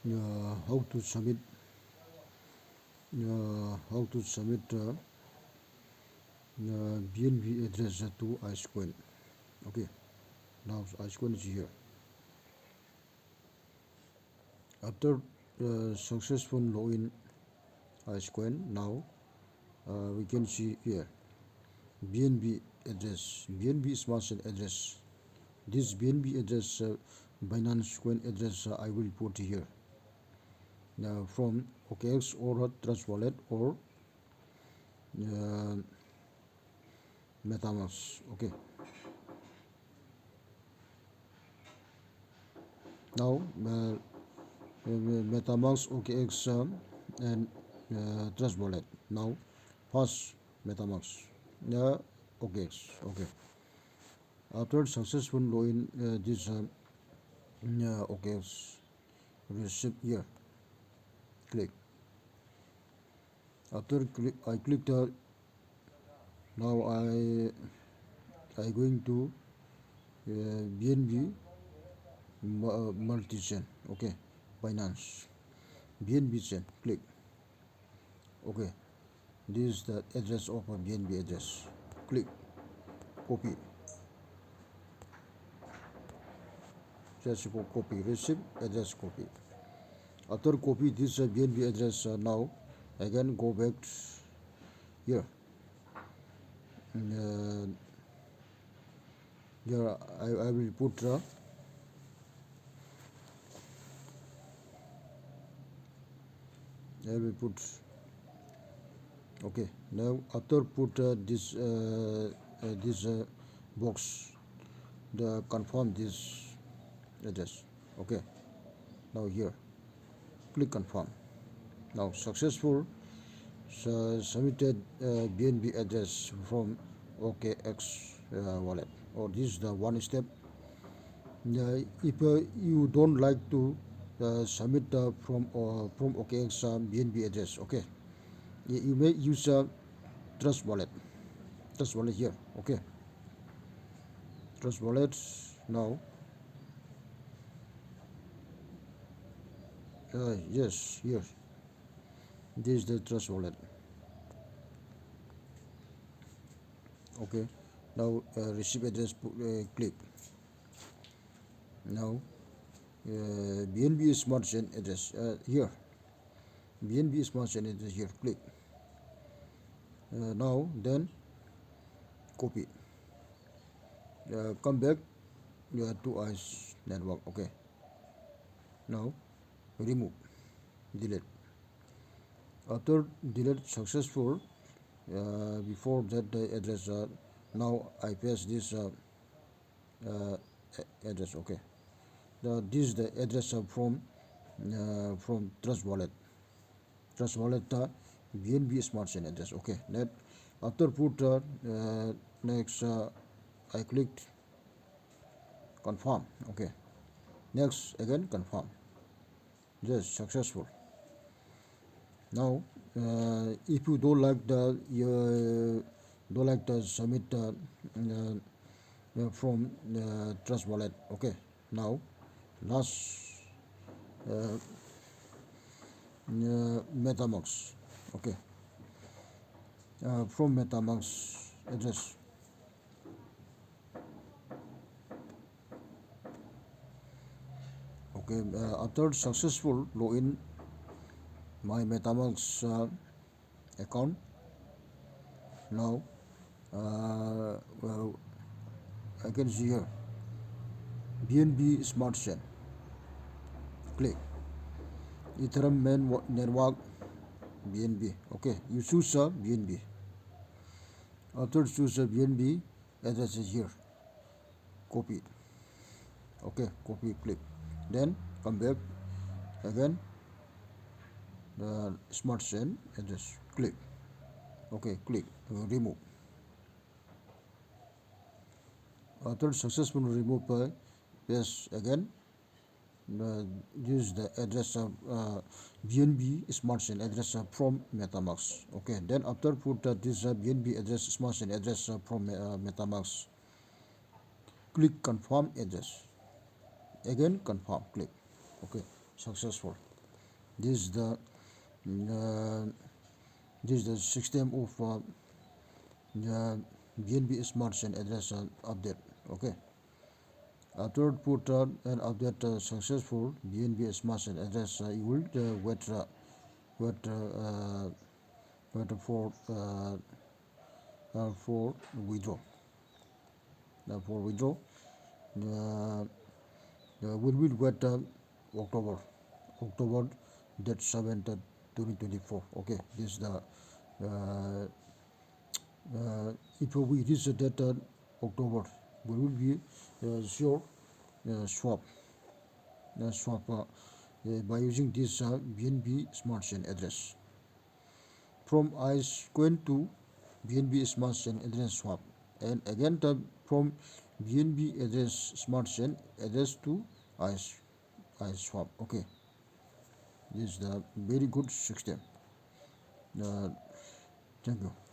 how to submit BNB address to icecoin. Okay, now icecoin is here. After successful login icecoin, now we can see here BNB address, BNB smart chain address. This BNB address, Binance coin address, I will put here. Now from OKX or Trust Wallet or uh, MetaMask. Okay. Now MetaMask, OKX, and Trust Wallet. Now first MetaMask. OKX. Okay. After successful login, this OKX receive here. Click. After I clicked. Now I going to BNB multi-chain. Okay, Binance BNB chain. Click. Okay, this is the address of a BNB address. Click. Copy. Just go copy. Receive address copy. After copy this BNB address, now again go back here. Here I will put okay. Now after put this box, the confirm this address. Okay. Now here, click confirm. Now successful submitted BNB address from OKX wallet. Or this is the one step. If you don't like to submit from OKX BNB address, okay, you may use Trust Wallet. Trust Wallet here. Okay. Trust Wallet now. Yes, here. This is the Trust Wallet. Okay. Now receive address. Click. Now BNB Smart Chain address here. BNB Smart Chain address here. Click. Now then copy. Come back to ICE network. Okay. Now remove. Delete. After delete successful, before that address, now I paste this address. Okay. This is the address from Trust Wallet. Trust Wallet BNB Smart Chain address. Okay. That after put next I clicked confirm. Okay. Next again confirm. Yes, successful. Now if you don't like the submit from Trust Wallet. Okay. Now last MetaMask. Okay. From MetaMask address. Okay. After successful login my MetaMask account. Now well, I can see here BNB Smart Chain. Click. Ethereum main network BNB. Okay, you choose BNB. After choose BNB, address is here. Copy. Okay, copy. Click. Then come back again. The Smart Chain address. Click. Okay, click. Remove. After successful remove, paste again. Use the address of BNB Smart Chain address from MetaMask. Okay. Then after put this BNB address Smart Chain address from MetaMask. Click confirm address. Again confirm. Click. Okay. Successful. This is the uh, this is the system of BNB Smart Chain address update. Okay. After put and update successful BNB Smart Chain address, you will wait wait for withdraw. For withdraw, uh, we will wait October October date 7th 2024. Okay, this is the if we reach the date October, we will be sure swap by using this BNB Smart Chain address from ICE coin to BNB Smart Chain address swap, and again from BNB address Smart Chain address to ICE swap. Okay, this is the very good system. Uh, Thank you.